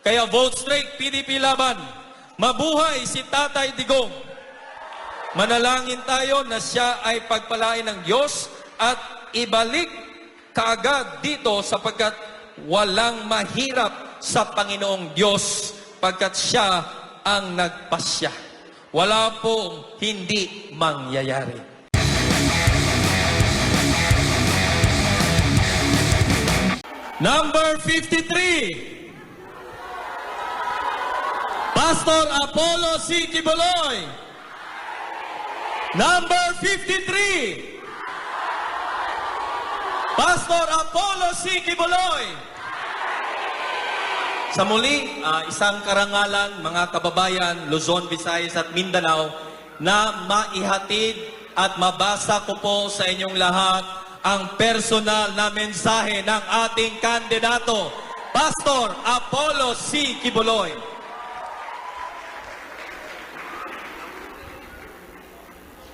Kaya vote straight, PDP laban. Mabuhay si Tatay Digong. Manalangin tayo na siya ay pagpalain ng Diyos at ibalik kaagad dito sapagkat walang mahirap sa Panginoong Diyos pagkat siya ang nagpasya. Wala pong hindi mangyayari. Number 53. Pastor Apollo C. Quiboloy. Number 53. Pastor Apollo C. Quiboloy. Sa muli, isang karangalan, mga kababayan, Luzon, Visayas at Mindanao, na maihatid at mabasa ko po sa inyong lahat ang personal na mensahe ng ating kandidato, Pastor Apollo C. Quiboloy.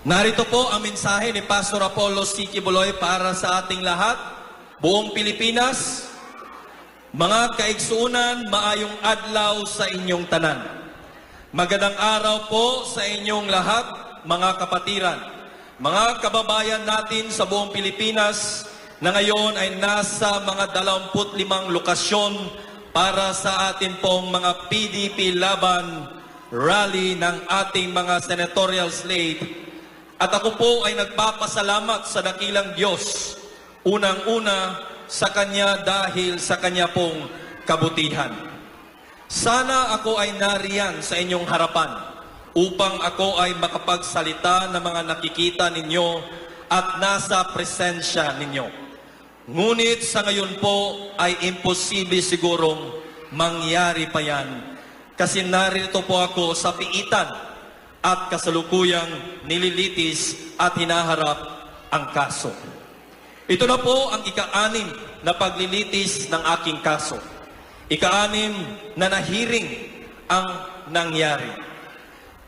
Narito po ang mensahe ni Pastor Apollo C. Quiboloy para sa ating lahat, buong Pilipinas. Mga kaigsuunan, maayong adlaw sa inyong tanan. Magandang araw po sa inyong lahat, mga kapatiran. Mga kababayan natin sa buong Pilipinas na ngayon ay nasa mga 25 lokasyon para sa atin pong mga PDP laban rally ng ating mga senatorial slate. At ako po ay nagpapasalamat sa dakilang Diyos, unang-una sa Kanya dahil sa Kanya pong kabutihan. Sana ako ay nariyan sa inyong harapan upang ako ay makapagsalita ng mga nakikita ninyo at nasa presensya ninyo. Ngunit sa ngayon po ay imposible sigurong mangyari pa yan kasi narito po ako sa piitan at kasalukuyang nililitis at hinaharap ang kaso. Ito na po ang ika-6 na paglilitis ng aking kaso. Ika-6 na nahiring ang nangyari.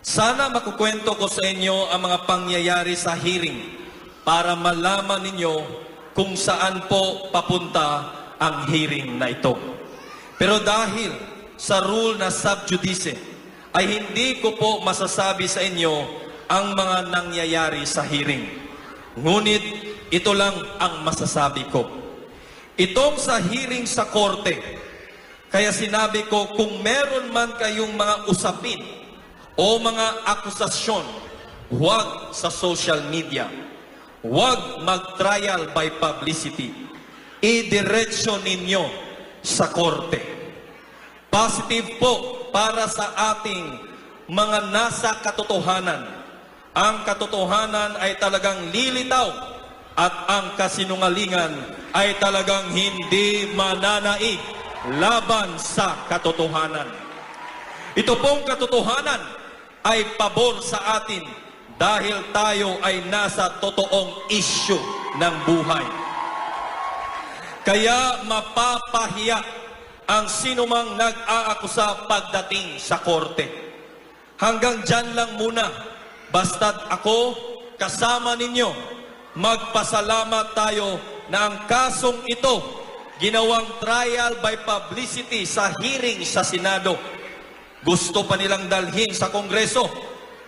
Sana makukwento ko sa inyo ang mga pangyayari sa hearing para malaman ninyo kung saan po papunta ang hearing na ito. Pero dahil sa rule na sub judice, ay hindi ko po masasabi sa inyo ang mga nangyayari sa hearing. Ngunit ito lang ang masasabi ko. Itong sa hearing sa korte, kaya sinabi ko kung meron man kayong mga usapin o mga akusasyon, huwag sa social media. Huwag mag-trial by publicity. Idiretso ninyo sa korte. Positive po para sa ating mga nasa katotohanan. Ang katotohanan ay talagang lilitaw at ang kasinungalingan ay talagang hindi mananaig laban sa katotohanan. Ito pong katotohanan ay pabor sa atin dahil tayo ay nasa totoong issue ng buhay. Kaya mapapahiya ang sinumang nag-aakusa pagdating sa korte. Hanggang dyan lang muna, basta't ako kasama ninyo. Magpasalamat tayo na ang kasong ito ginawang trial by publicity sa hearing sa Senado. Gusto pa nilang dalhin sa Kongreso.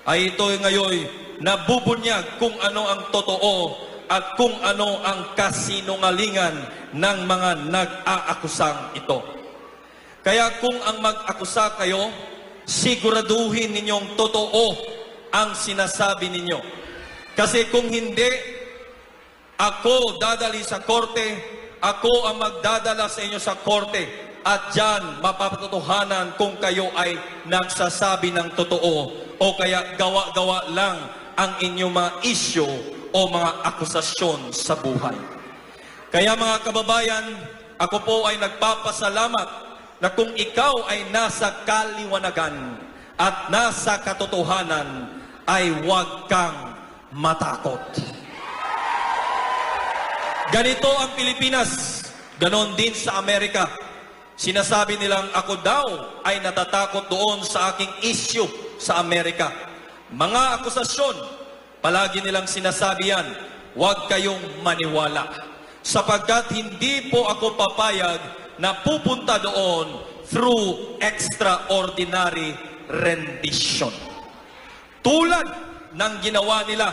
Ay ito ngayon nabubunyag kung ano ang totoo at kung ano ang kasinungalingan ng mga nag-aakusang ito. Kaya kung ang mag-akusa kayo, siguraduhin ninyong totoo ang sinasabi ninyo. Kasi kung hindi, ako dadali sa korte, ako ang magdadala sa inyo sa korte, at dyan mapapatotohanan kung kayo ay nagsasabi ng totoo o kaya gawa-gawa lang ang inyong mga issue o mga akusasyon sa buhay. Kaya mga kababayan, ako po ay nagpapasalamat na kung ikaw ay nasa kaliwanagan at nasa katotohanan, ay huwag kang matakot. Ganito ang Pilipinas, ganon din sa Amerika. Sinasabi nilang ako daw ay natatakot doon sa aking issue sa Amerika. Mga akusasyon, palagi nilang sinasabi yan, huwag kayong maniwala. Sapagkat hindi po ako papayag na pupunta doon through extraordinary rendition. Tulad ng ginawa nila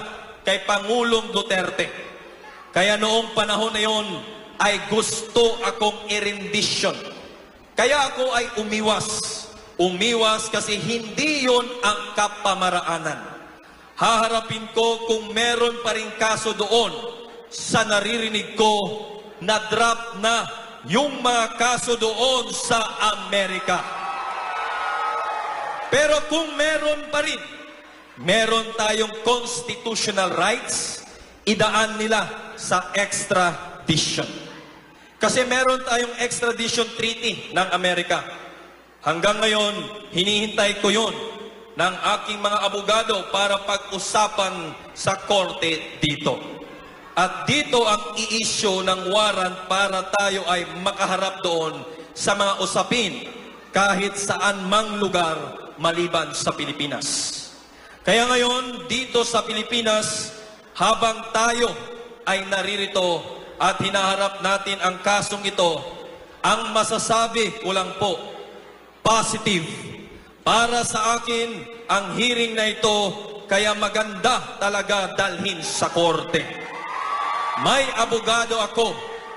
kay Pangulong Duterte. Kaya noong panahon na yon ay gusto akong i-rendition. Kaya ako ay umiwas. Umiwas kasi hindi yon ang kapamaraanan. Haharapin ko kung meron pa rin kaso doon sa naririnig ko na drop na yung mga kaso doon sa Amerika. Pero kung meron pa rin, meron tayong constitutional rights, idaan nila sa extradition. Kasi meron tayong extradition treaty ng Amerika. Hanggang ngayon, hinihintay ko yun ng aking mga abogado para pag-usapan sa korte dito. At dito ang i-issue ng warrant para tayo ay makaharap doon sa mga usapin kahit saan mang lugar maliban sa Pilipinas. Kaya ngayon, dito sa Pilipinas, habang tayo ay naririto at hinaharap natin ang kasong ito, ang masasabi ko lang po, positive. Para sa akin, ang hearing na ito, kaya maganda talaga dalhin sa korte. May abogado ako,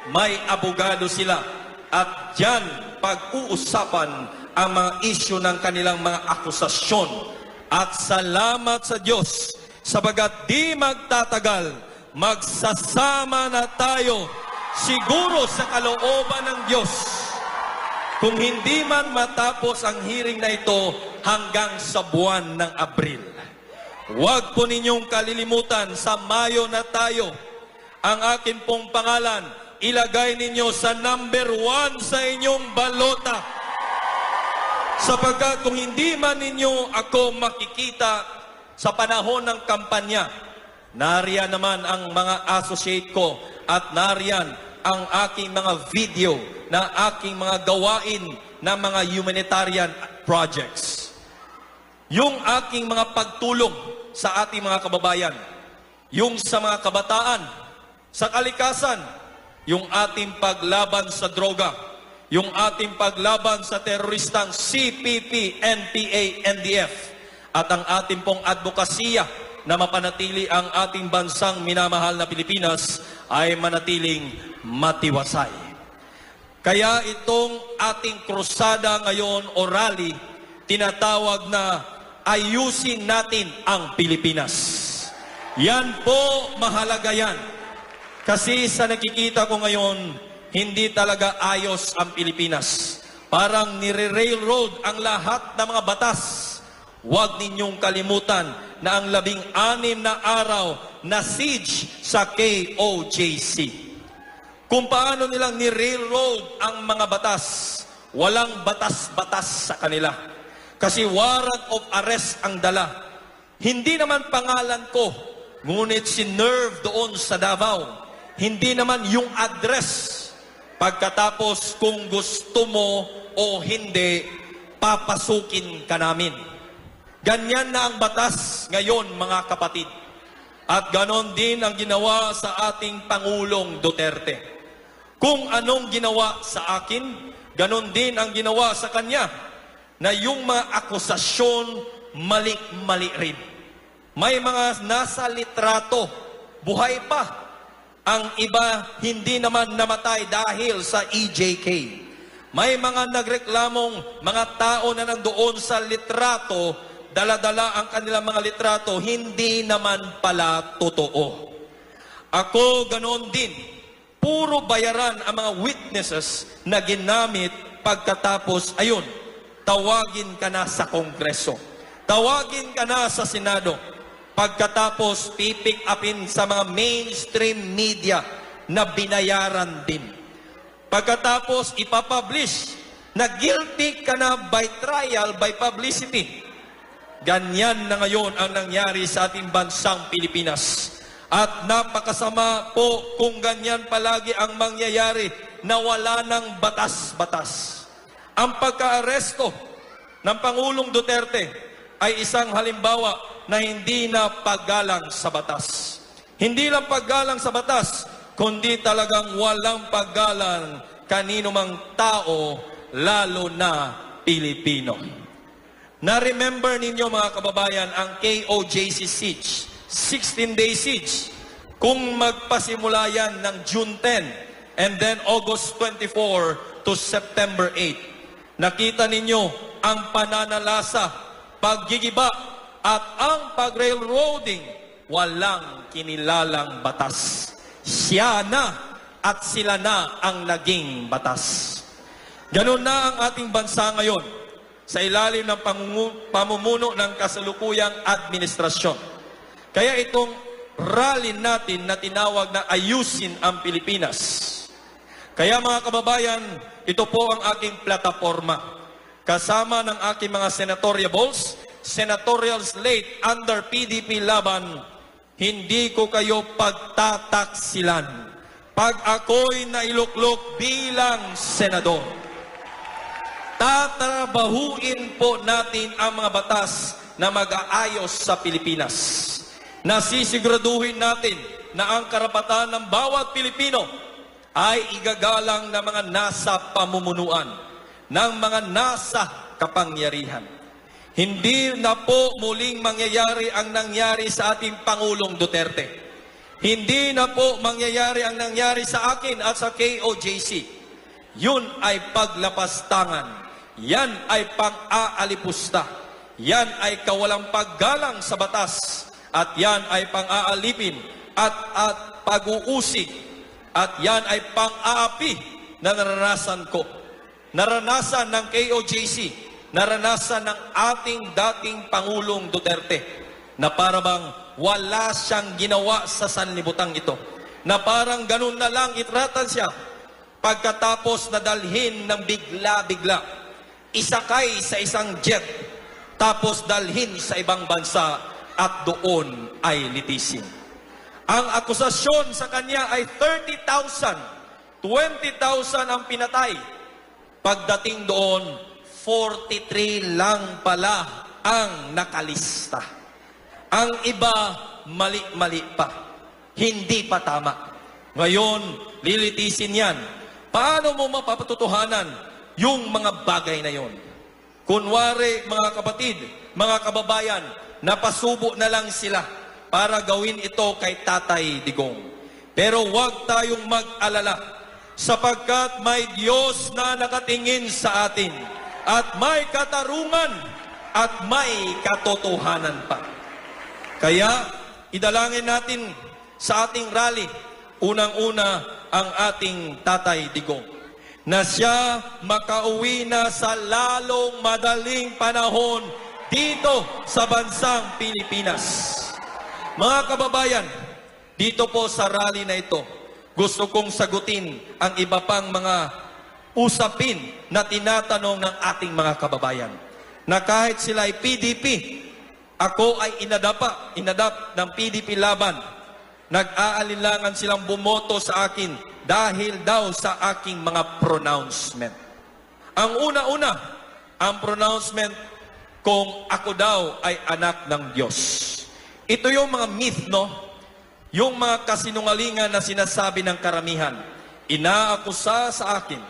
may abogado sila, at diyan pag-uusapan ang mga issue ng kanilang mga akusasyon. At salamat sa Diyos, sabagat di magtatagal, magsasama na tayo siguro sa kalooban ng Diyos. Kung hindi man matapos ang hearing na ito hanggang sa buwan ng Abril. Huwag po ninyong kalilimutan, sa Mayo na tayo. Ang akin pong pangalan, ilagay ninyo sa number 1 sa inyong balota. Sapagkat kung hindi man ninyo ako makikita sa panahon ng kampanya, nariyan naman ang mga associate ko at nariyan ang aking mga video na aking mga gawain na mga humanitarian projects. Yung aking mga pagtulong sa ating mga kababayan, yung sa mga kabataan, sa kalikasan, yung ating paglaban sa droga, yung ating paglaban sa teroristang CPP, NPA, NDF, at ang ating pong advokasya na mapanatili ang ating bansang minamahal na Pilipinas ay manatiling matiwasay. Kaya itong ating krusada ngayon o rally, tinatawag na ayusin natin ang Pilipinas. Yan po, mahalaga yan. Kasi sa nakikita ko ngayon, hindi talaga ayos ang Pilipinas. Parang nire-railroad ang lahat ng mga batas. Huwag ninyong kalimutan na ang 16 na araw na siege sa KOJC. Kung paano nilang ni-railroad ang mga batas, walang batas-batas sa kanila. Kasi warrant of arrest ang dala. Hindi naman pangalan ko, ngunit sinerve doon sa Davao. Hindi naman yung address. Pagkatapos kung gusto mo o hindi, papasukin ka namin. Ganyan na ang batas ngayon, mga kapatid. At ganon din ang ginawa sa ating Pangulong Duterte. Kung anong ginawa sa akin, ganon din ang ginawa sa kanya, na yung mga akusasyon mali-mali rin. May mga nasa litrato, buhay pa. Ang iba hindi naman namatay dahil sa EJK. May mga nagreklamong mga tao na nandoon sa litrato, dala-dala ang kanilang mga litrato, hindi naman pala totoo. Ako ganon din. Puro bayaran ang mga witnesses na ginamit pagkatapos, ayun, tawagin ka na sa Kongreso. Tawagin ka na sa Senado. Pagkatapos, pipick upin sa mga mainstream media na binayaran din. Pagkatapos, ipapublish na guilty ka na by trial, by publicity. Ganyan na ngayon ang nangyari sa ating bansang Pilipinas. At napakasama po kung ganyan palagi ang mangyayari na wala ng batas-batas. Ang pagka-aresto ng Pangulong Duterte ay isang halimbawa na hindi na paggalang sa batas. Hindi lang paggalang sa batas, kundi talagang walang paggalang kanino mang tao, lalo na Pilipino. Na-remember ninyo mga kababayan ang KOJC siege, 16-day siege. Kung magpasimula yan ng June 10 and then August 24 to September 8. Nakita ninyo ang pananalasa, paggigiba at ang pag-railroading, walang kinilalang batas. Siya na at sila na ang naging batas. Ganun na ang ating bansa ngayon sa ilalim ng pamumuno ng kasalukuyang administrasyon. Kaya itong rally natin na tinawag na Ayusin ang Pilipinas. Kaya mga kababayan, ito po ang aking plataforma. Kasama ng aking mga senatorial slate under PDP Laban, hindi ko kayo pagtataksilan pag ako'y nailuklok bilang senador. Tatrabahuin po natin ang mga batas na mag-aayos sa Pilipinas. Nasisiguraduhin natin na ang karapatan ng bawat Pilipino ay igagalang ng mga nasa pamumunuan, ng mga nasa kapangyarihan. Hindi na po muling mangyayari ang nangyari sa ating Pangulong Duterte. Hindi na po mangyayari ang nangyari sa akin at sa KOJC. Yun ay paglapastangan. Yan ay pang-aalipusta. Yan ay kawalang paggalang sa batas. At yan ay pang-aalipin at pag-uusig. At yan ay pang-aapi na naranasan ko. Naranasan ng KOJC. Naranasan ng ating dating Pangulong Duterte. Na parang wala siyang ginawa sa sanlibutan ito. Na parang ganun na lang itratan siya. Pagkatapos na dalhin ng bigla-bigla. Isakay sa isang jet, tapos dalhin sa ibang bansa at doon ay litisin. Ang akusasyon sa kanya ay 30,000, 20,000 ang pinatay. Pagdating doon, 43 lang pala ang nakalista. Ang iba, mali-mali pa. Hindi pa tama. Ngayon, lilitisin yan. Paano mo mapapatutuhanan yung mga bagay na yon? Kunwari, mga kapatid, mga kababayan, napasubo na lang sila para gawin ito kay Tatay Digong. Pero huwag tayong mag-alala sapagkat may Diyos na nakatingin sa atin at may katarungan at may katotohanan pa. Kaya, idalangin natin sa ating rally, unang-una ang ating Tatay Digong, na siya makauwi na sa lalong madaling panahon dito sa bansang Pilipinas. Mga kababayan, dito po sa rally na ito, gusto kong sagutin ang iba pang mga usapin na tinatanong ng ating mga kababayan. Na kahit sila ay PDP, ako ay inadap ng PDP Laban. Nag-aalinlangan silang bumoto sa akin dahil daw sa aking mga pronouncement. Ang una-una, ang pronouncement kung ako daw ay anak ng Diyos. Ito yung mga myth, no? Yung mga kasinungalingan na sinasabi ng karamihan. Inaakusa sa akin.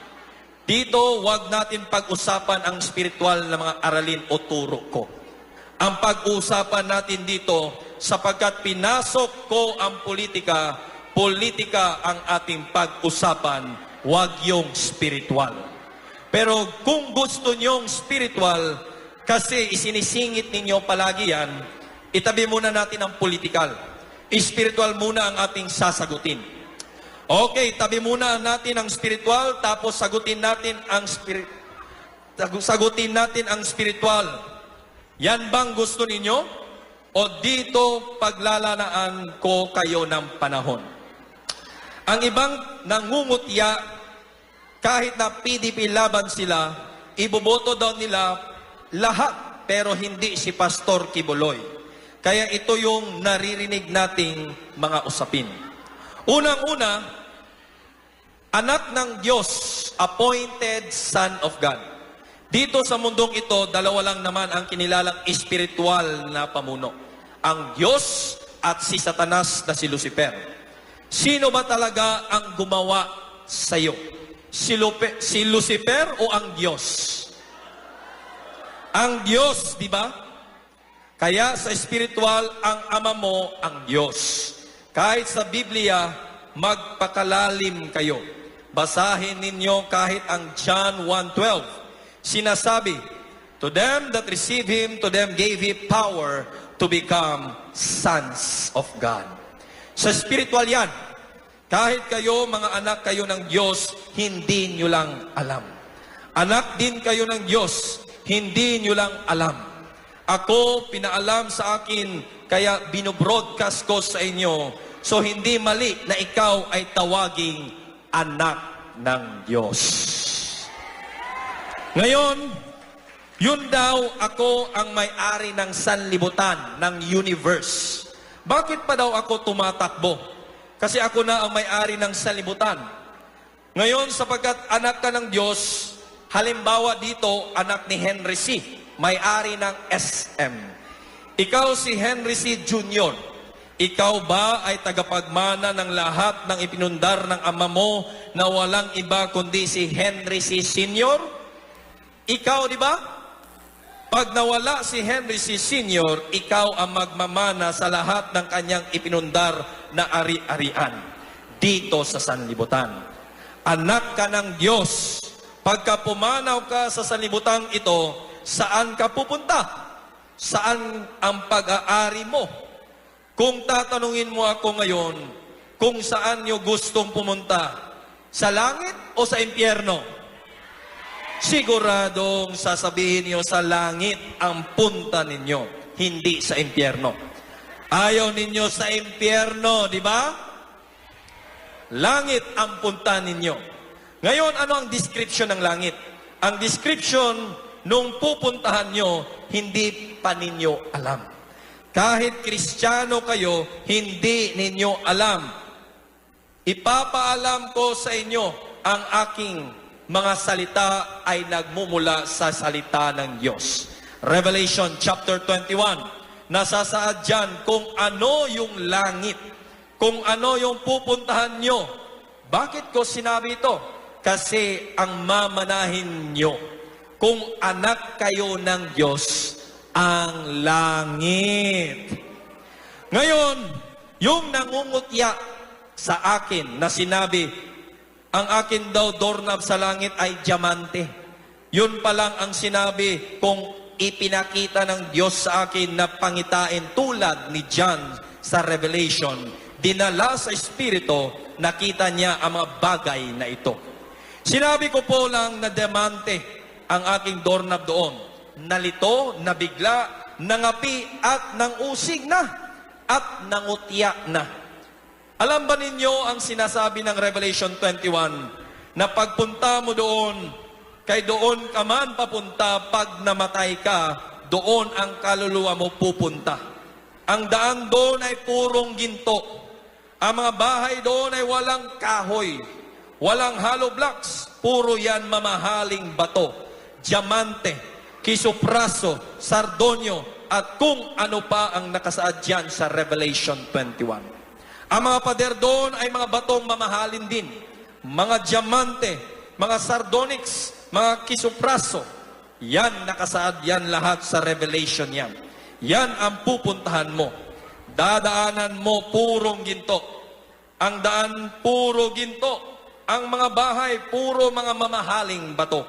Dito, wag natin pag-usapan ang spiritual na mga aralin o turo ko. Ang pag-uusapan natin dito, sapagkat pinasok ko ang politika ang ating pag-usapan, wag yung spiritual. Pero kung gusto nyong spiritual, kasi isinisingit ninyo palagi yan, itabi muna natin ang politikal. Spiritual muna ang ating sasagutin. Okay, tabi muna natin ang spiritual, tapos sagutin natin ang spiritual. Yan bang gusto ninyo? O dito paglalanaan ko kayo ng panahon? Ang ibang nangungutya, kahit na PDP Laban sila, iboboto daw nila lahat, pero hindi si Pastor Kibuloy. Kaya ito yung naririnig nating mga usapin. Unang-una, anak ng Diyos, appointed Son of God. Dito sa mundong ito, dalawa lang naman ang kinilalang espiritual na pamuno. Ang Diyos at si Satanas na si Lucifer. Sino ba talaga ang gumawa sa iyo? Si Lucifer o ang Diyos? Ang Diyos, di ba? Kaya sa spiritual, ang ama mo ang Diyos. Kahit sa Biblia, magpakalalim kayo. Basahin ninyo kahit ang John 1:12. Sinasabi, to them that receive Him, to them gave He power to become sons of God. Sa spiritual yan, kahit kayo, mga anak kayo ng Diyos, hindi nyo lang alam. Anak din kayo ng Diyos, hindi nyo lang alam. Ako, pinaalam sa akin, kaya binobroadcast ko sa inyo. So, hindi mali na ikaw ay tawaging anak ng Diyos. Ngayon, yun daw ako ang may-ari ng sanlibutan, ng universe. Bakit pa daw ako tumatakbo? Kasi ako na ang may-ari ng sanlibutan. Ngayon, sapagkat anak ka ng Diyos, halimbawa dito, anak ni Henry C., may-ari ng SM. Ikaw si Henry C. Jr., ikaw ba ay tagapagmana ng lahat ng ipinundar ng ama mo na walang iba kundi si Henry C. Sr.? Ikaw, di ba? Pag nawala si Henry C. Sr., ikaw ang magmamana sa lahat ng kanyang ipinundar na ari-arian dito sa sanlibutan. Anak ka ng Diyos. Pagka pumanaw ka sa sanlibutan ito, saan ka pupunta? Saan ang pag-aari mo? Kung tatanungin mo ako ngayon, kung saan nyo gustong pumunta, sa langit o sa impyerno? Siguradong sasabihin niyo sa langit ang punta ninyo, hindi sa impyerno. Ayaw ninyo sa impyerno, di ba? Langit ang punta ninyo. Ngayon, ano ang description ng langit? Ang description nung pupuntahan nyo, hindi pa ninyo alam. Kahit Kristiyano kayo, hindi ninyo alam. Ipapaalam ko sa inyo, ang aking mga salita ay nagmumula sa salita ng Diyos. Revelation chapter 21, nasasaad dyan kung ano yung langit, kung ano yung pupuntahan nyo. Bakit ko sinabi ito? Kasi ang mamanahin nyo, kung anak kayo ng Diyos, ang langit. Ngayon, yung nangungutya sa akin na sinabi, ang akin daw doorknob sa langit ay diamante. Yun pa lang ang sinabi kung ipinakita ng Diyos sa akin na pangitain tulad ni John sa Revelation. Dinala sa Espiritu, nakita niya ang mga bagay na ito. Sinabi ko po lang na diamante ang aking doorknob doon. Nalito, nabigla, nangapi at nangusig na at nangutya na. Alam ba ninyo ang sinasabi ng Revelation 21 na pagpunta mo doon, kay doon ka man papunta, pag namatay ka, doon ang kaluluwa mo pupunta. Ang daan doon ay purong ginto. Ang mga bahay doon ay walang kahoy, walang hollow blocks, puro yan mamahaling bato, diamante, kisupraso, sardonyo, at kung ano pa ang nakasaad dyan sa Revelation 21. Ang mga pader doon ay mga batong mamahalin din. Mga diamante, mga sardonyx, mga kisupraso. Yan, nakasaad yan lahat sa Revelation yan. Yan ang pupuntahan mo. Dadaanan mo purong ginto. Ang daan puro ginto. Ang mga bahay puro mga mamahaling bato.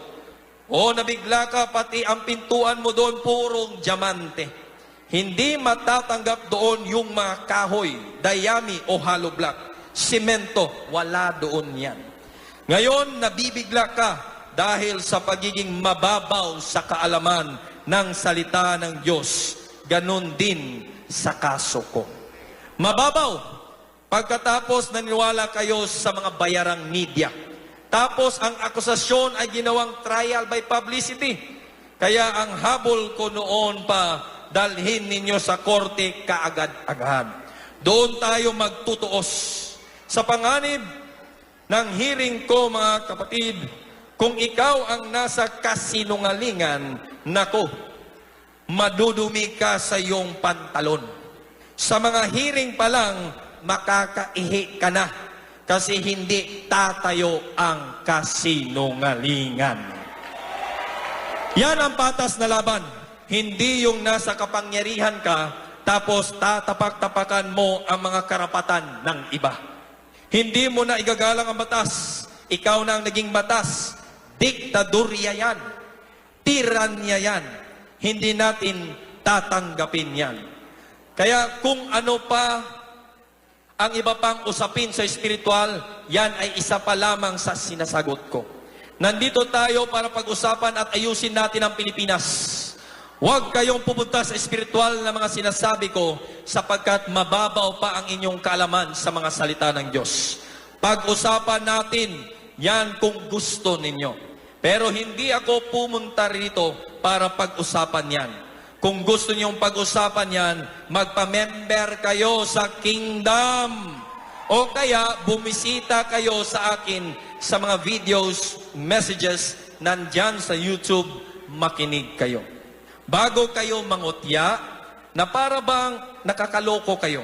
O nabigla ka, pati ang pintuan mo doon purong diamante. Hindi matatanggap doon yung mga kahoy, dayami o hollow block. Simento, wala doon yan. Ngayon, nabibigla ka dahil sa pagiging mababaw sa kaalaman ng salita ng Diyos. Ganon din sa kaso ko. Mababaw, pagkatapos naniwala kayo sa mga bayarang media. Tapos ang akusasyon ay ginawang trial by publicity. Kaya ang habol ko noon pa, dalhin ninyo sa korte kaagad-agad. Doon tayo magtutuos. Sa panganib ng hearing ko, mga kapatid, kung ikaw ang nasa kasinungalingan, nako, madudumi ka sa iyong pantalon. Sa mga hearing pa lang, makakaihi ka na. kasi hindi tatayo ang kasinungalingan. Yan ang patas na laban. Hindi yung nasa kapangyarihan ka, tapos tatapak-tapakan mo ang mga karapatan ng iba. Hindi mo na igagalang ang batas. Ikaw na ang naging batas. Diktadurya yan. Tiranya yan. Hindi natin tatanggapin yan. Kaya kung ano pa ang iba pang usapin sa espiritual, yan ay isa pa lamang sa sinasagot ko. Nandito tayo para pag-usapan at ayusin natin ang Pilipinas. Huwag kayong pupunta sa espiritual na mga sinasabi ko sapagkat mababaw pa ang inyong kaalaman sa mga salita ng Diyos. Pag-usapan natin yan kung gusto ninyo. Pero hindi ako pumunta rito para pag-usapan yan. Kung gusto niyong pag-usapan yan, magpa-member kayo sa Kingdom. O kaya bumisita kayo sa akin sa mga videos, messages, nandyan sa YouTube, makinig kayo. Bago kayo mangutya, na para bang nakakaloko kayo,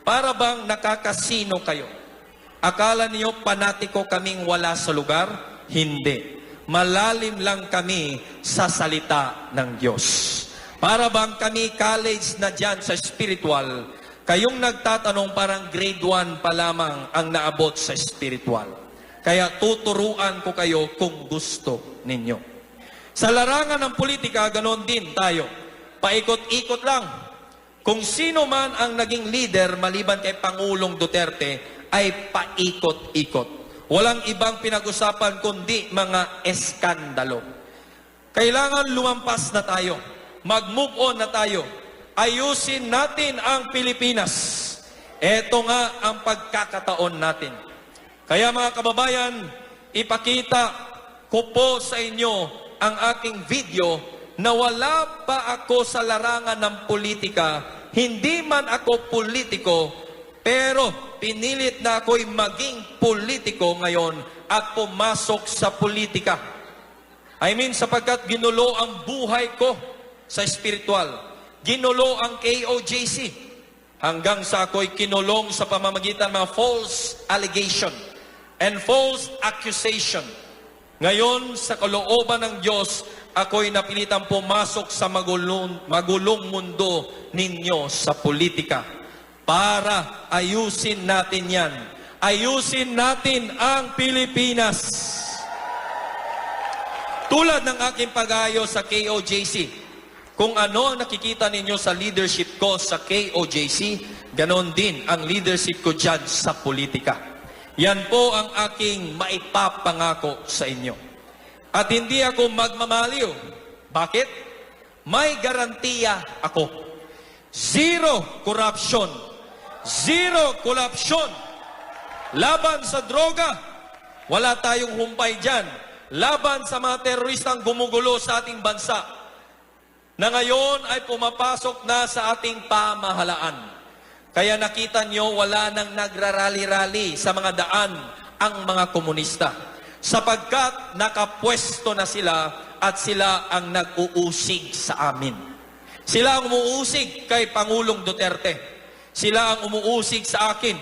para bang nakakasino kayo. Akala niyo panatiko kaming wala sa lugar? Hindi. Malalim lang kami sa salita ng Diyos. Para bang kami college na dyan sa spiritual, kayong nagtatanong parang grade 1 pa lamang ang naabot sa spiritual. Kaya tuturuan ko kayo kung gusto ninyo. Sa larangan ng politika, ganon din tayo. Paikot-ikot lang. Kung sino man ang naging leader maliban kay Pangulong Duterte, ay paikot-ikot. Walang ibang pinag-usapan kundi mga eskandalo. Kailangan lumampas na tayo. Mag-move on na tayo. Ayusin natin ang Pilipinas. Ito nga ang pagkakataon natin. Kaya mga kababayan, ipakita ko po sa inyo ang aking video na wala pa ako sa larangan ng politika, hindi man ako politiko, pero pinilit na ako'y maging politiko ngayon at pumasok sa politika. I mean, sapagkat ginulo ang buhay ko sa spiritual. Ginulo ang KOJC hanggang sa ako'y kinulong sa pamamagitan ng mga false allegation and false accusation. Ngayon, sa kalooban ng Diyos, ako'y napilitang pumasok sa magulong mundo ninyo sa politika para ayusin natin yan. Ayusin natin ang Pilipinas. Tulad ng aking pag-aayos sa KOJC, kung ano ang nakikita ninyo sa leadership ko sa KOJC, ganon din ang leadership ko dyan sa politika. Yan po ang aking maipapangako sa inyo. At hindi ako magmamaliw. Bakit? May garantiya ako. Zero corruption. Zero corruption. Laban sa droga. Wala tayong humpay dyan. Laban sa mga teroristang gumugulo sa ating bansa, na ngayon ay pumapasok na sa ating pamahalaan. Kaya nakita nyo, wala nang nagrarally-rally sa mga daan ang mga komunista. Sapagkat nakapwesto na sila at sila ang nag-uusig sa amin. Sila ang umuusig kay Pangulong Duterte. Sila ang umuusig sa akin.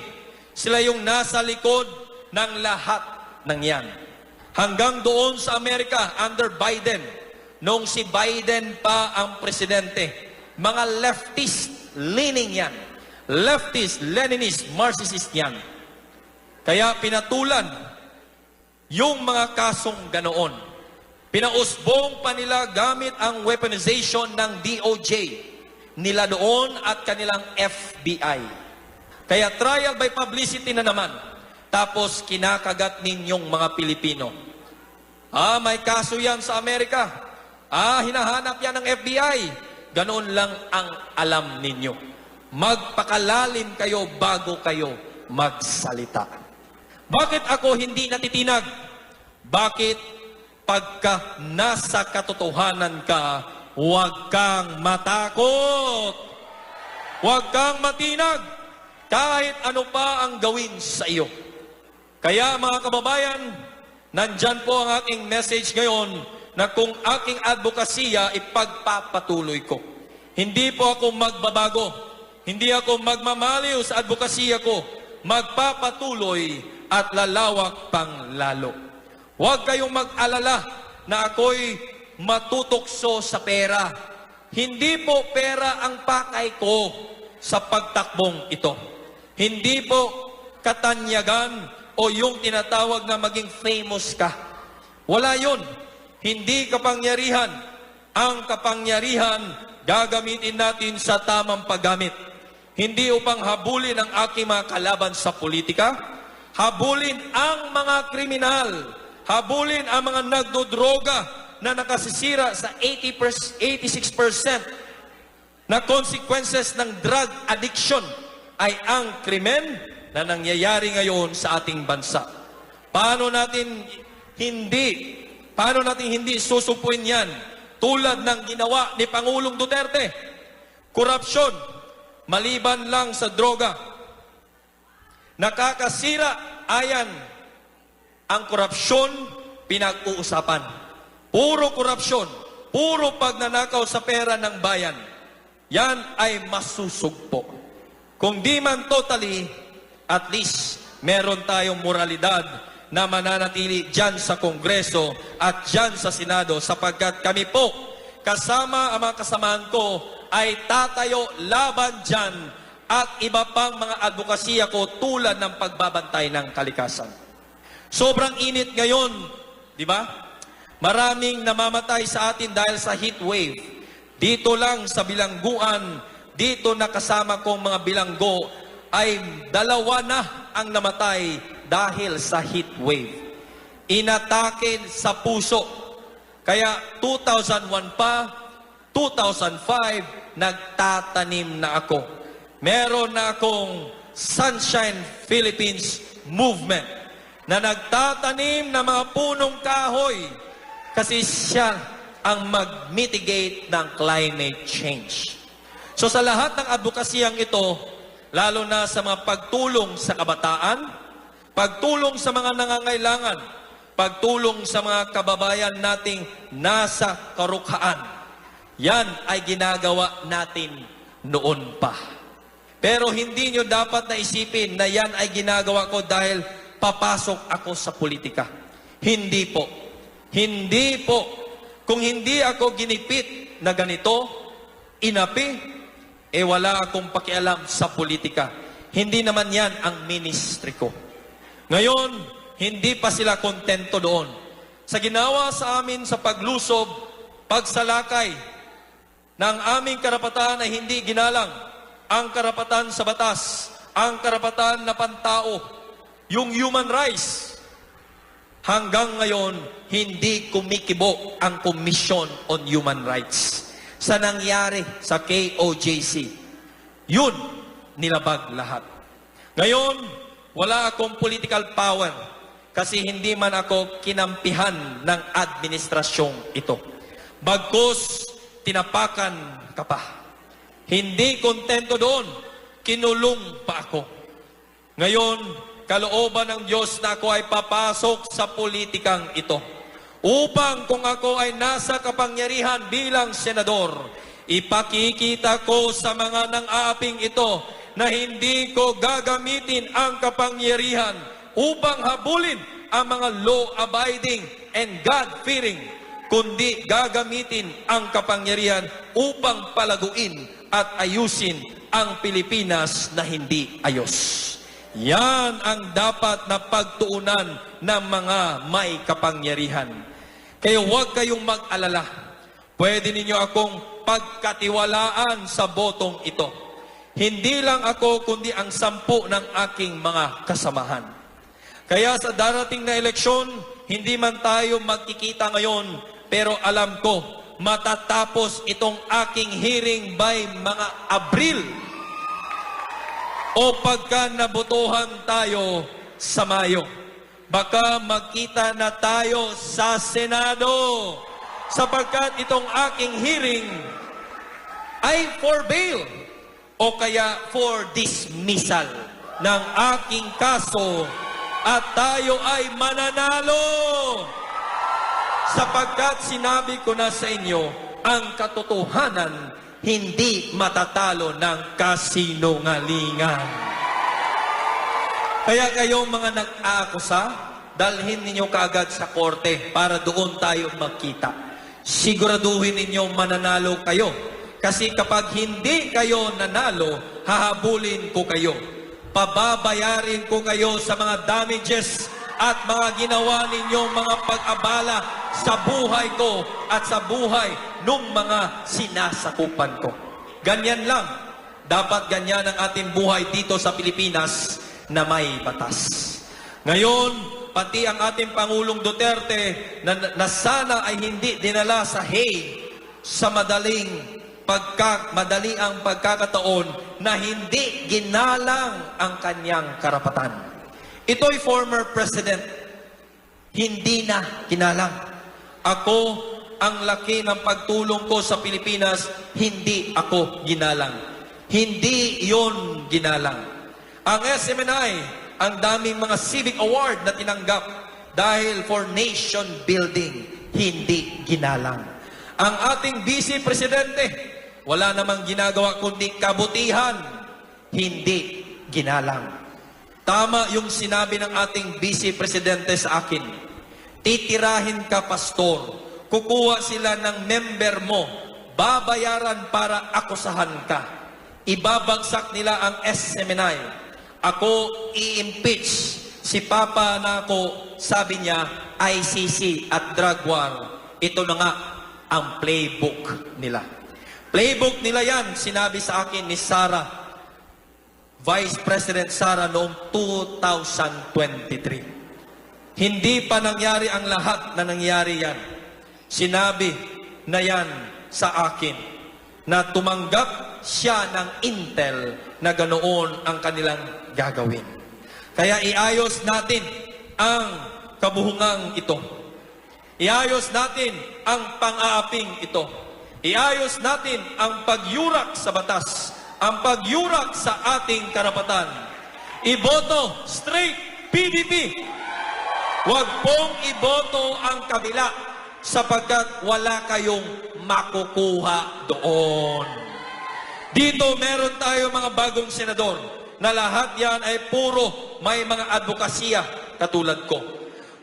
Sila yung nasa likod ng lahat ng yan. Hanggang doon sa Amerika, under Biden, nung si Biden pa ang presidente, mga leftist leaning yan. Leftist, Leninist, Marxist yan. Kaya pinatulan yung mga kasong ganoon. Pinausbong pa nila gamit ang weaponization ng DOJ nila doon at kanilang FBI. Kaya trial by publicity na naman. Tapos kinakagat ninyong mga Pilipino. May kaso yan sa Amerika. Hinahanap yan ng FBI. Ganoon lang ang alam ninyo. Magpakalalim kayo bago kayo magsalita. Bakit ako hindi natitinag? Bakit pagka nasa katotohanan ka, huwag kang matakot? Huwag kang matinag kahit ano pa ang gawin sa iyo. Kaya mga kababayan, nandyan po ang aking message ngayon na kung aking advokasya ipagpapatuloy ko. Hindi po ako magbabago. Hindi ako magmamaliw sa advokasya ko. Magpapatuloy at lalawak pang lalo. Huwag kayong mag-alala na ako'y matutokso sa pera. Hindi po pera ang pakay ko sa pagtakbong ito. Hindi po katanyagan o yung tinatawag na maging famous ka. Wala yun. Hindi kapangyarihan. Ang kapangyarihan gagamitin natin sa tamang paggamit. Hindi upang habulin ang aking mga kalaban sa politika, habulin ang mga kriminal, habulin ang mga nagdodroga na nakasisira sa 86% na consequences ng drug addiction ay ang krimen na nangyayari ngayon sa ating bansa. Paano natin hindi susupuin yan tulad ng ginawa ni Pangulong Duterte? Korupsyon, maliban lang sa droga. Nakakasira, ayan, ang korupsyon pinag-uusapan. Puro korupsyon, puro pagnanakaw sa pera ng bayan. Yan ay masusugpo. Kung di man totally, at least meron tayong moralidad na mananatili dyan sa Kongreso at dyan sa Senado sapagkat kami po, kasama ang mga kasamahan ko, ay tatayo laban dyan at iba pang mga advokasya ko tulad ng pagbabantay ng kalikasan. Sobrang init ngayon, di ba? Maraming namamatay sa atin dahil sa heat wave. Dito lang sa bilangguan, dito na kasama kong mga bilanggo, ay 2 na ang namatay dahil sa heat wave. Inatake sa puso. Kaya 2001 pa, 2005, nagtatanim na ako. Meron na akong Sunshine Philippines Movement na nagtatanim ng mga punong kahoy kasi siya ang mag-mitigate ng climate change. So sa lahat ng advokasiyang ito, lalo na sa mga pagtulong sa kabataan, pagtulong sa mga nangangailangan, pagtulong sa mga kababayan nating nasa karukhaan, yan ay ginagawa natin noon pa. Pero hindi nyo dapat naisipin na yan ay ginagawa ko dahil papasok ako sa politika. Hindi po. Hindi po. Kung hindi ako ginipit na ganito, inapi, wala akong pakialam sa politika. Hindi naman yan ang ministry ko. Ngayon, hindi pa sila kontento doon. Sa ginawa sa amin sa paglusob, pagsalakay ng aming karapatan ay hindi ginalang ang karapatan sa batas, ang karapatan na pantao, yung human rights. Hanggang ngayon, hindi kumikibo ang Commission on Human Rights. Sa nangyari sa KOJC, yun, nilabag lahat. Ngayon, wala akong political power kasi hindi man ako kinampihan ng administrasyong ito. Bagkus, tinapakan ka pa. Hindi kontento doon, kinulong pa ako. Ngayon, kalooban ng Diyos na ako ay papasok sa politikang ito. Upang kung ako ay nasa kapangyarihan bilang senador, ipakikita ko sa mga nang-aaping ito na hindi ko gagamitin ang kapangyarihan upang habulin ang mga law-abiding and God-fearing, kundi gagamitin ang kapangyarihan upang palaguin at ayusin ang Pilipinas na hindi ayos. Yan ang dapat na pagtuunan ng mga may kapangyarihan. Kaya huwag kayong mag-alala. Pwede ninyo akong pagkatiwalaan sa botong ito. Hindi lang ako, kundi ang 10 ng aking mga kasamahan. Kaya sa darating na eleksyon, hindi man tayo magkikita ngayon, pero alam ko, matatapos itong aking hearing by mga Abril o pagka nabotohan tayo sa Mayo. Baka magkita na tayo sa Senado sapagkat itong aking hearing ay for bail o kaya for dismissal ng aking kaso at tayo ay mananalo. Sapagkat sinabi ko na sa inyo, ang katotohanan hindi matatalo ng kasinungalingan. Kaya kayong mga nag-aakusa, dalhin ninyo kaagad sa korte para doon tayo magkita. Siguraduhin ninyo mananalo kayo. Kasi kapag hindi kayo nanalo, hahabulin ko kayo. Pababayarin ko kayo sa mga damages at mga ginawa ninyong mga pag-abala sa buhay ko at sa buhay ng mga sinasakupan ko. Ganyan lang. Dapat ganyan ang ating buhay dito sa Pilipinas na may batas. Ngayon, pati ang ating Pangulong Duterte na sana ay hindi dinala sa Hague sa madali ang pagkakataon na hindi ginalang ang kanyang karapatan. Ito'y former president. Hindi na ginalang. Ako, ang laki ng pagtulong ko sa Pilipinas, hindi ako ginalang. Hindi yon ginalang. Ang SMNI, ang daming mga civic award na tinanggap dahil for nation building, hindi ginalang. Ang ating Vice Presidente, wala namang ginagawa kundi kabutihan, hindi ginalang. Tama yung sinabi ng ating Vice Presidente sa akin. Titirahin ka, pastor. Kukuha sila ng member mo. Babayaran para akusahan ka. Ibabagsak nila ang SMNI. Ako i-impeach. Si Papa na ako, sabi niya, ICC at drug war. Ito na nga ang playbook nila. Playbook nila yan, sinabi sa akin ni Sara, Vice President Sara noong 2023. Hindi pa nangyari ang lahat na nangyari yan. Sinabi na yan sa akin na tumanggap siya ng intel na ganoon ang kanilang gagawin. Kaya iayos natin ang kabuhungang ito. Iayos natin ang pang-aaping ito. Iayos natin ang pagyurak sa batas, ang pagyurak sa ating karapatan. Iboto straight PDP. Huwag pong iboto ang kabila sapagkat wala kayong makukuha doon. Dito meron tayo mga bagong senador na lahat yan ay puro may mga advokasya katulad ko.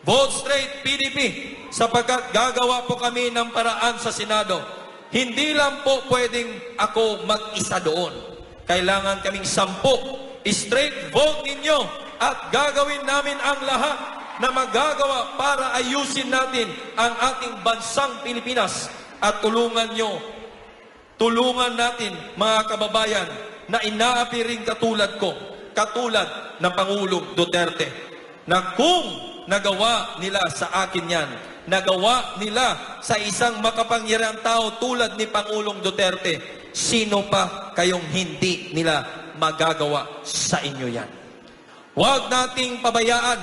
Vote straight PDP sapagkat gagawa po kami ng paraan sa Senado. Hindi lang po pwedeng ako mag-isa doon. Kailangan kaming 10. Straight vote ninyo at gagawin namin ang lahat na magagawa para ayusin natin ang ating bansang Pilipinas at tulungan natin mga kababayan na inaapi rin katulad ko, katulad ng Pangulong Duterte, na kung nagawa nila sa akin yan, nagawa nila sa isang makapangyarihang tao tulad ni Pangulong Duterte, sino pa kayong hindi nila magagawa sa inyo yan? Huwag nating pabayaan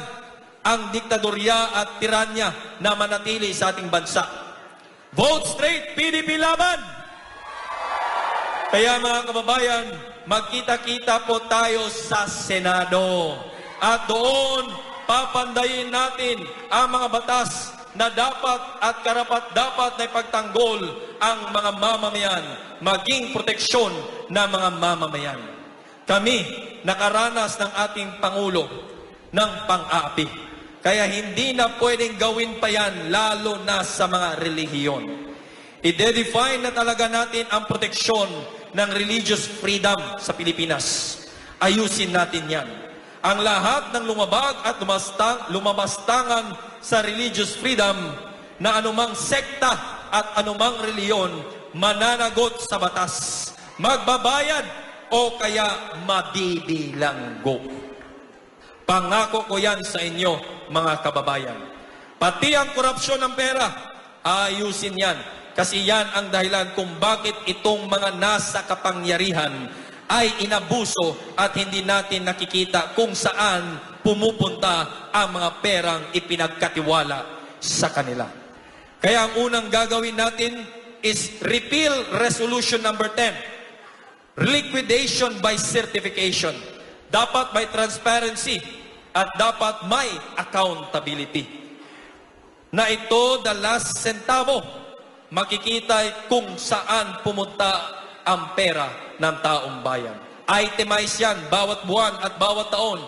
ang diktadorya at tiranya na manatili sa ating bansa. Vote straight, PDP laban! Kaya mga kababayan, magkita-kita po tayo sa Senado. At doon, papandayin natin ang mga batas na dapat at karapat-dapat na ipagtanggol ang mga mamamayan, maging proteksyon ng mga mamamayan. Kami, nakaranas ng ating Pangulo ng pang-aapi. Kaya hindi na pwedeng gawin pa yan, lalo na sa mga relihiyon. I-define na talaga natin ang proteksyon ng religious freedom sa Pilipinas. Ayusin natin yan. Ang lahat ng lumabag at lumabastangan sa religious freedom na anumang sekta at anumang reliyon mananagot sa batas, magbabayad o kaya mabibilanggo. Pangako ko yan sa inyo, mga kababayan. Pati ang korupsyon ng pera, ayusin yan. Kasi yan ang dahilan kung bakit itong mga nasa kapangyarihan ay inabuso at hindi natin nakikita kung saan pumupunta ang mga perang ipinagkatiwala sa kanila. Kaya ang unang gagawin natin is repeal Resolution number 10. Liquidation by certification. Dapat may transparency at dapat may accountability. Na ito, the last centavo, makikita kung saan pumunta ang pera ng taong bayan. Itemize yan bawat buwan at bawat taon.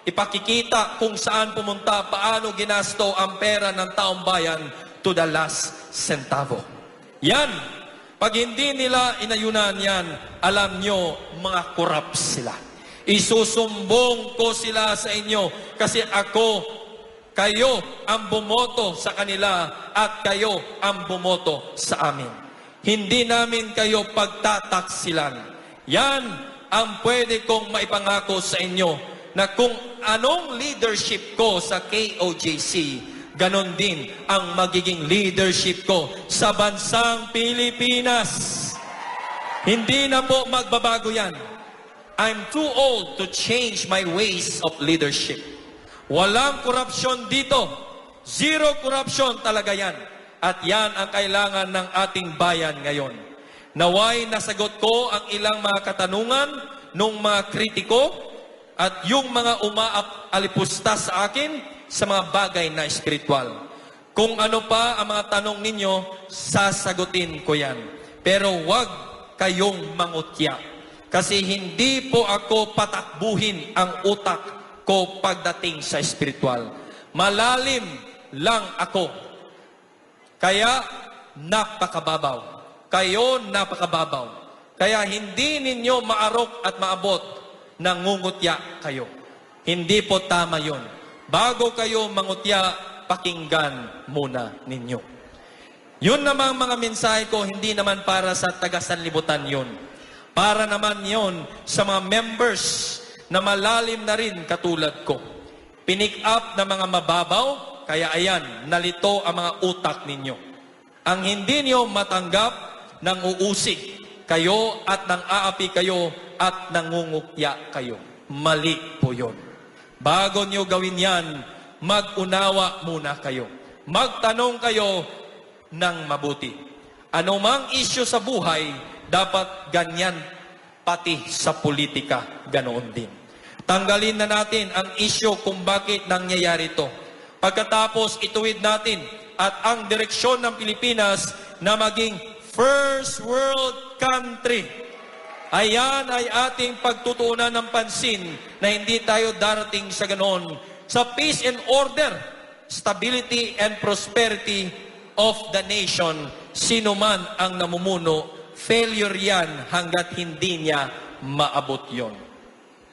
Ipakikita kung saan pumunta, paano ginasto ang pera ng taong bayan to the last centavo. Yan. Pag hindi nila inayunan yan, alam nyo, mga corrupt sila. Isusumbong ko sila sa inyo kasi kayo ang bumoto sa kanila at kayo ang bumoto sa amin. Hindi namin kayo pagtataksilan. Yan ang pwede kong maipangako sa inyo na kung anong leadership ko sa KOJC, ganon din ang magiging leadership ko sa bansang Pilipinas. Hindi na po magbabago yan. I'm too old to change my ways of leadership. Walang korupsyon dito. Zero corruption talaga yan. At yan ang kailangan ng ating bayan ngayon. Naway nasagot ko ang ilang mga katanungan ng mga kritiko at yung mga alipusta sa akin sa mga bagay na espiritual. Kung ano pa ang mga tanong ninyo, sasagutin ko yan. Pero wag kayong mangutya. Kasi hindi po ako patakbuhin ang utak ko pagdating sa espiritual. Malalim lang ako. Kaya napakababaw. Kayo napakababaw. Kaya hindi ninyo maarok at maabot, nangungutya kayo. Hindi po tama yun. Bago kayo mangutya, pakinggan muna ninyo. Yun namang mga mensahe ko, hindi naman para sa taga-sanlibutan yun. Para naman yun sa mga members na malalim na rin katulad ko. Pinick up na mga mababaw, kaya ayan, nalito ang mga utak ninyo. Ang hindi niyo matanggap, nang uusig kayo at nang aapi kayo at nangungukya kayo. Mali po yun. Bago niyo gawin yan, mag-unawa muna kayo. Magtanong kayo ng mabuti. Ano mang isyu sa buhay, dapat ganyan pati sa politika, ganoon din. Tanggalin na natin ang isyu kung bakit nangyayari ito. Pagkatapos, ituwid natin at ang direksyon ng Pilipinas na maging first world country. Ayan ay ating pagtutuunan ng pansin na hindi tayo darating sa ganoon. Sa peace and order, stability and prosperity of the nation, sino man ang namumuno, failure yan hanggat hindi niya maabot yon.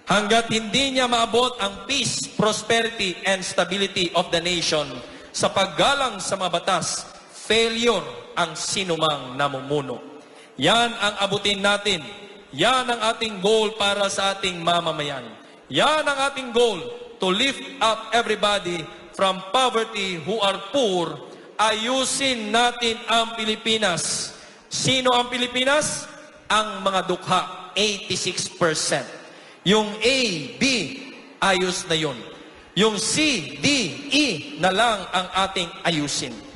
Hanggat hindi niya maabot ang peace, prosperity, and stability of the nation, sa paggalang sa mga batas, failure ang sinumang namumuno. Yan ang abutin natin. Yan ang ating goal para sa ating mamamayan. Yan ang ating goal, to lift up everybody from poverty who are poor. Ayusin natin ang Pilipinas. Sino ang Pilipinas? Ang mga dukha, 86%. Yung A, B, ayos na yun. Yung C, D, E na lang ang ating ayusin.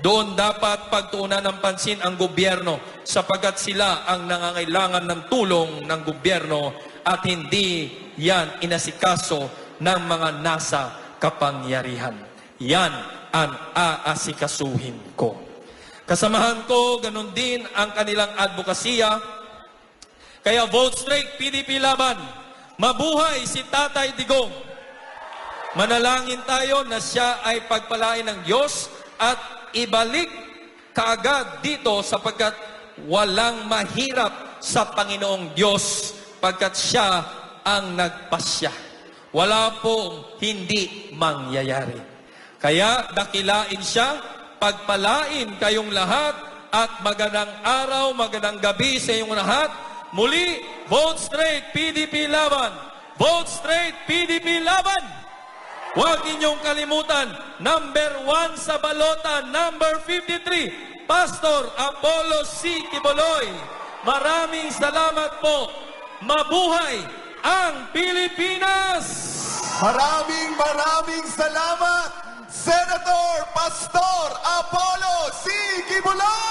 Doon dapat pagtuunan ng pansin ang gobyerno sapagkat sila ang nangangailangan ng tulong ng gobyerno at hindi yan inasikaso ng mga nasa kapangyarihan. Yan ang aasikasuhin ko. Kasamahan ko, ganun din ang kanilang advokasya. Kaya vote straight, PDP laban. Mabuhay si Tatay Digong. Manalangin tayo na siya ay pagpalain ng Diyos at ibalik kaagad dito sapagkat walang mahirap sa Panginoong Diyos pagkat siya ang nagpasya. Wala pong hindi mangyayari. Kaya dakilain siya, pagpalain kayong lahat at magandang araw, magandang gabi sa inyong lahat. Muli, vote straight, PDP laban! Vote straight, PDP laban! Huwag ninyong kalimutan, number 1 sa balota, number 53, Pastor Apollo C. Quiboloy. Maraming salamat po. Mabuhay ang Pilipinas! Maraming salamat, Senator Pastor Apollo C. Quiboloy!